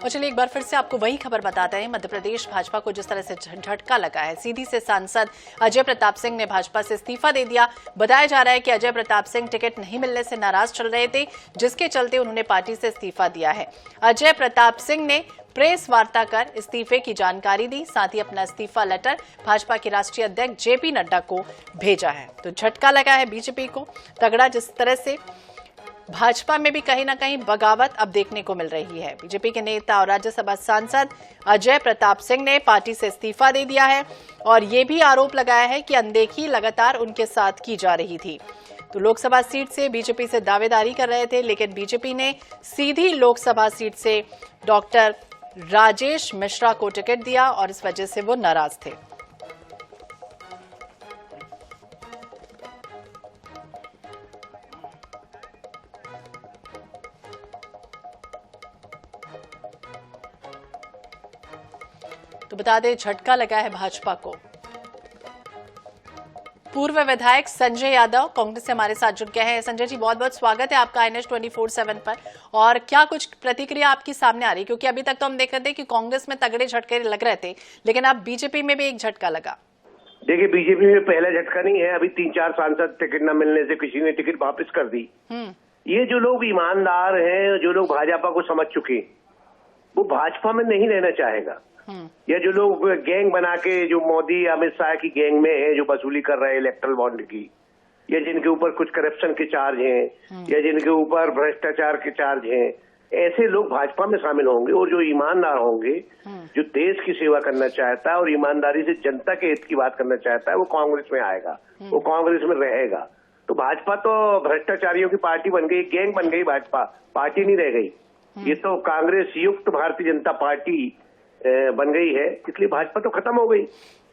और चलिए एक बार फिर से आपको वही खबर बताते हैं। मध्य प्रदेश भाजपा को जिस तरह से झटका लगा है, सीधी से सांसद अजय प्रताप सिंह ने भाजपा से इस्तीफा दे दिया। बताया जा रहा है कि अजय प्रताप सिंह टिकट नहीं मिलने से नाराज चल रहे थे, जिसके चलते उन्होंने पार्टी से इस्तीफा दिया है। अजय प्रताप सिंह ने प्रेस वार्ता कर इस्तीफे की जानकारी दी, साथ ही अपना इस्तीफा लेटर भाजपा के राष्ट्रीय अध्यक्ष जेपी नड्डा को भेजा है। तो झटका लगा है बीजेपी को तगड़ा। जिस तरह से भाजपा में भी कहीं ना कहीं बगावत अब देखने को मिल रही है। बीजेपी के नेता और राज्यसभा सांसद अजय प्रताप सिंह ने पार्टी से इस्तीफा दे दिया है और ये भी आरोप लगाया है कि अनदेखी लगातार उनके साथ की जा रही थी। तो लोकसभा सीट से बीजेपी से दावेदारी कर रहे थे, लेकिन बीजेपी ने सीधी लोकसभा सीट से डॉक्टर राजेश मिश्रा को टिकट दिया और इस वजह से वो नाराज थे। तो बता दें, झटका लगा है भाजपा को। पूर्व विधायक संजय यादव कांग्रेस से हमारे साथ जुड़ गए हैं। संजय जी, बहुत बहुत स्वागत है आपका NH 24/7 पर। और क्या कुछ प्रतिक्रिया आपकी सामने आ रही, क्योंकि अभी तक तो हम देख रहे थे कि कांग्रेस में तगड़े झटके लग रहे थे, लेकिन अब बीजेपी में भी एक झटका लगा। देखिए, बीजेपी में पहला झटका नहीं है। अभी 3-4 सांसद टिकट न मिलने से किसी ने टिकट वापस कर दी। ये जो लोग ईमानदार हैं, जो लोग भाजपा को समझ चुके, वो भाजपा में नहीं रहना चाहेगा। या जो लोग गैंग बना के, जो मोदी अमित शाह की गैंग में है, जो वसूली कर रहे हैं इलेक्ट्रल बॉन्ड की, या जिनके ऊपर कुछ करप्शन के चार्ज हैं, या जिनके ऊपर भ्रष्टाचार के चार्ज हैं, ऐसे लोग भाजपा में शामिल होंगे। और जो ईमानदार होंगे, जो देश की सेवा करना चाहता है और ईमानदारी से जनता के हित की बात करना चाहता है, वो कांग्रेस में आएगा, वो कांग्रेस में रहेगा। तो भाजपा तो भ्रष्टाचारियों की पार्टी बन गई, गैंग बन गई, भाजपा पार्टी नहीं रह गई। ये तो कांग्रेस युक्त भारतीय जनता पार्टी बन गई है, इसलिए भाजपा तो खत्म हो गई।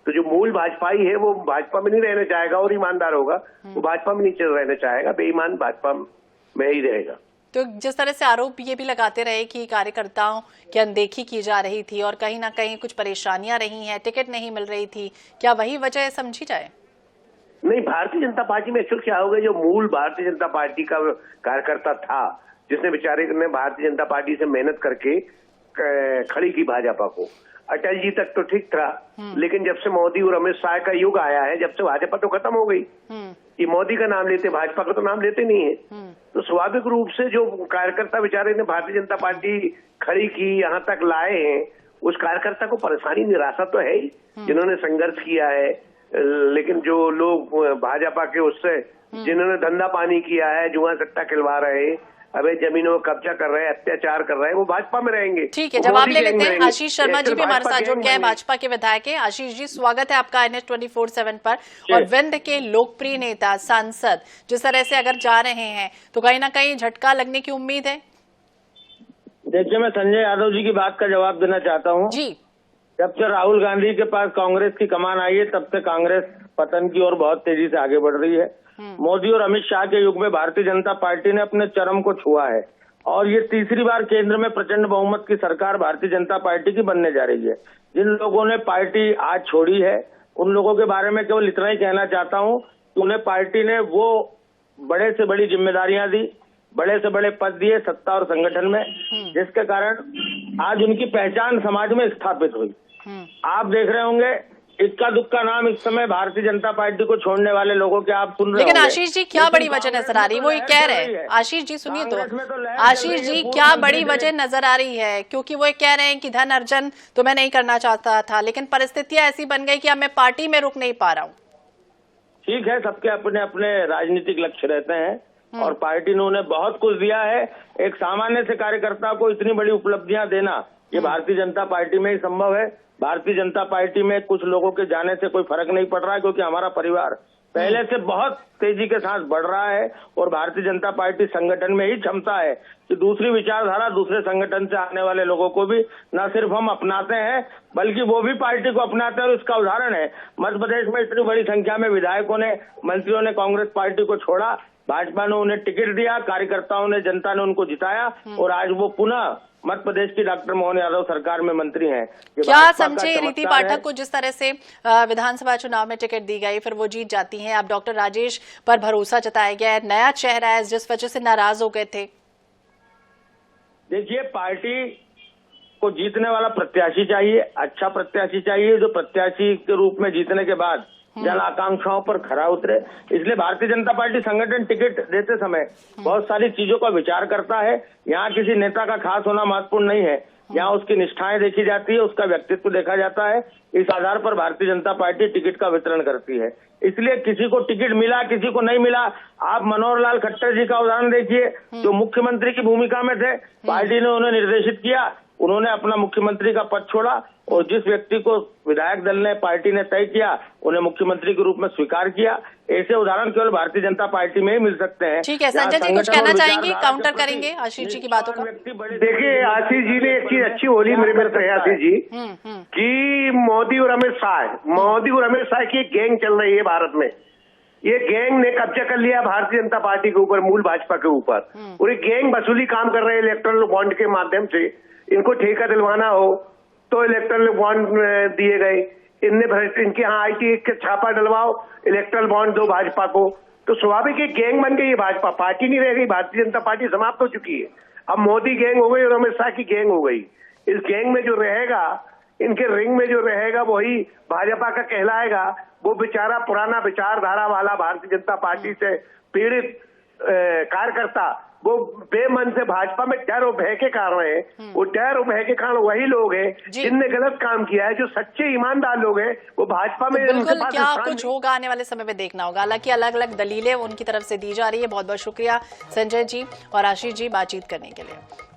तो जो मूल भाजपाई है वो भाजपा में नहीं रहना चाहेगा और ईमानदार होगा, वो भाजपा में नहीं रहना चाहेगा, बेईमान भाजपा में ही रहेगा। तो जिस तरह से आरोप ये भी लगाते रहे कि कार्यकर्ताओं की अनदेखी की जा रही थी और कहीं ना कहीं कुछ परेशानियां रही हैं, टिकट नहीं मिल रही थी, क्या वही वजह समझी जाए? नहीं, भारतीय जनता पार्टी में एक्चुअल क्या हो गया, जो मूल भारतीय जनता पार्टी का कार्यकर्ता था, जिसने बेचारे ने भारतीय जनता पार्टी से मेहनत करके खड़ी की भाजपा को, अटल जी तक तो ठीक था, लेकिन जब से मोदी और अमित शाह का युग आया है, जब से भाजपा तो खत्म हो गई। ये मोदी का नाम लेते, भाजपा का तो नाम लेते नहीं है। तो स्वाभाविक रूप से जो कार्यकर्ता बेचारे ने भारतीय जनता पार्टी खड़ी की, यहाँ तक लाए हैं, उस कार्यकर्ता को परेशानी निराशा तो है ही, जिन्होंने संघर्ष किया है। लेकिन जो लोग भाजपा के उससे जिन्होंने धंधा पानी किया है, जुआ सट्टा खिलवा रहे, अबे जमीनों में कब्जा कर रहे हैं, अत्याचार कर रहे हैं, वो भाजपा में रहेंगे। ठीक है, जवाब ले लेते हैं। आशीष शर्मा जी भी हमारे साथ जुड़ गए हैं, भाजपा के विधायक हैं। आशीष जी, स्वागत है आपका NH 24/7 पर। और विंध्य के लोकप्रिय नेता सांसद जिस तरह से अगर जा रहे हैं, तो कहीं ना कहीं झटका लगने की उम्मीद है। देखिए, मैं संजय यादव जी की बात का जवाब देना चाहता हूँ जी। जब से राहुल गांधी के पास कांग्रेस की कमान आई है, तब से कांग्रेस पतन की ओर बहुत तेजी से आगे बढ़ रही है। मोदी और अमित शाह के युग में भारतीय जनता पार्टी ने अपने चरम को छुआ है और ये तीसरी बार केंद्र में प्रचंड बहुमत की सरकार भारतीय जनता पार्टी की बनने जा रही है। जिन लोगों ने पार्टी आज छोड़ी है, उन लोगों के बारे में केवल इतना ही कहना चाहता हूँ कि उन्हें पार्टी ने वो बड़े से बड़ी जिम्मेदारियां दी, बड़े से बड़े पद दिए सत्ता और संगठन में, जिसके कारण आज उनकी पहचान समाज में स्थापित हुई। आप देख रहे होंगे, इक्का दुक्का नाम इस समय भारतीय जनता पार्टी को छोड़ने वाले लोगों के आप सुन रहे लेकिन आशीष जी, क्या बड़ी वजह नजर आ रही है? वो ये कह रहे हैं, आशीष जी सुनिए तो, आशीष जी क्या बड़ी वजह नजर आ रही है? क्योंकि वो कह रहे हैं कि धन अर्जन तो मैं नहीं करना चाहता था, लेकिन परिस्थितियां ऐसी बन गई कि अब मैं पार्टी में रुक नहीं पा रहा हूँ। ठीक है, सबके अपने अपने राजनीतिक लक्ष्य रहते हैं और पार्टी ने उन्हें बहुत कुछ दिया है। एक सामान्य से कार्यकर्ता को इतनी बड़ी उपलब्धियां देना, ये भारतीय जनता पार्टी में ही संभव है। भारतीय जनता पार्टी में कुछ लोगों के जाने से कोई फर्क नहीं पड़ रहा है, क्योंकि हमारा परिवार पहले से बहुत तेजी के साथ बढ़ रहा है और भारतीय जनता पार्टी संगठन में ही क्षमता है कि दूसरी विचारधारा, दूसरे संगठन से आने वाले लोगों को भी न सिर्फ हम अपनाते हैं, बल्कि वो भी पार्टी को अपनाते हैं। और इसका उदाहरण है, मध्य प्रदेश में इतनी बड़ी संख्या में विधायकों ने, मंत्रियों ने कांग्रेस पार्टी को छोड़ा, भाजपा ने उन्हें टिकट दिया, कार्यकर्ताओं ने, जनता ने उनको जिताया और आज वो पुनः मध्य प्रदेश की डॉक्टर मोहन यादव सरकार में मंत्री हैं। क्या समझे रीति पाठक को, जिस तरह से विधानसभा चुनाव में टिकट दी गई, फिर वो जीत जाती हैं, अब डॉक्टर राजेश पर भरोसा जताया गया है, नया चेहरा है, जिस वजह से नाराज हो गए थे? देखिए, पार्टी को जीतने वाला प्रत्याशी चाहिए, अच्छा प्रत्याशी चाहिए, जो प्रत्याशी के रूप में जीतने के बाद जन आकांक्षाओं पर खरा उतरे। इसलिए भारतीय जनता पार्टी संगठन टिकट देते समय बहुत सारी चीजों का विचार करता है। यहाँ किसी नेता का खास होना महत्वपूर्ण नहीं है, यहाँ उसकी निष्ठाएं देखी जाती है, उसका व्यक्तित्व देखा जाता है। इस आधार पर भारतीय जनता पार्टी टिकट का वितरण करती है। इसलिए किसी को टिकट मिला, किसी को नहीं मिला। आप मनोहर लाल खट्टर जी का उदाहरण देखिए, जो मुख्यमंत्री की भूमिका में थे, पार्टी ने उन्हें निर्देशित किया, उन्होंने अपना मुख्यमंत्री का पद छोड़ा और जिस व्यक्ति को विधायक दल ने, पार्टी ने तय किया, उन्हें मुख्यमंत्री के रूप में स्वीकार किया। ऐसे उदाहरण केवल भारतीय जनता पार्टी में ही मिल सकते हैं। ठीक है, संजय जी कुछ कहना चाहेंगे, काउंटर करेंगे आशीष जी की बातों का? देखिए, आशीष जी ने एक चीज अच्छी बोली मेरे मित्र है आशीष जी, कि मोदी और अमित शाह की एक गैंग चल रही है भारत में। ये गैंग ने कब्जा कर लिया भारतीय जनता पार्टी के ऊपर, मूल भाजपा के ऊपर, और ये गैंग वसूली काम कर रहे हैं इलेक्टोरल बॉन्ड के माध्यम से। इनको ठेका दिलवाना हो तो इलेक्टोरल बॉन्ड दिए गए, इनके यहाँ IT के छापा डलवाओ, इलेक्टोरल बॉन्ड दो भाजपा को। तो स्वाभाविक एक गैंग बन गई, भाजपा पार्टी नहीं रह गई, भारतीय जनता पार्टी समाप्त हो चुकी है। अब मोदी गैंग हो गई और अमित शाह की गैंग हो गई। इस गैंग में जो रहेगा, इनके रिंग में जो रहेगा, वही भाजपा का कहलाएगा। वो बेचारा पुराना विचारधारा वाला भारतीय जनता पार्टी से पीड़ित कार्यकर्ता, वो बेमन से भाजपा में डर और भय के कारण है। वो डर और भय के कारण वही लोग हैं जिनने गलत काम किया है। जो सच्चे ईमानदार लोग हैं वो भाजपा में। बिल्कुल, क्या कुछ होगा आने वाले समय में देखना होगा। हालांकि अलग अलग दलीलें उनकी तरफ से दी जा रही है। बहुत बहुत शुक्रिया संजय जी और आशीष जी बातचीत करने के लिए।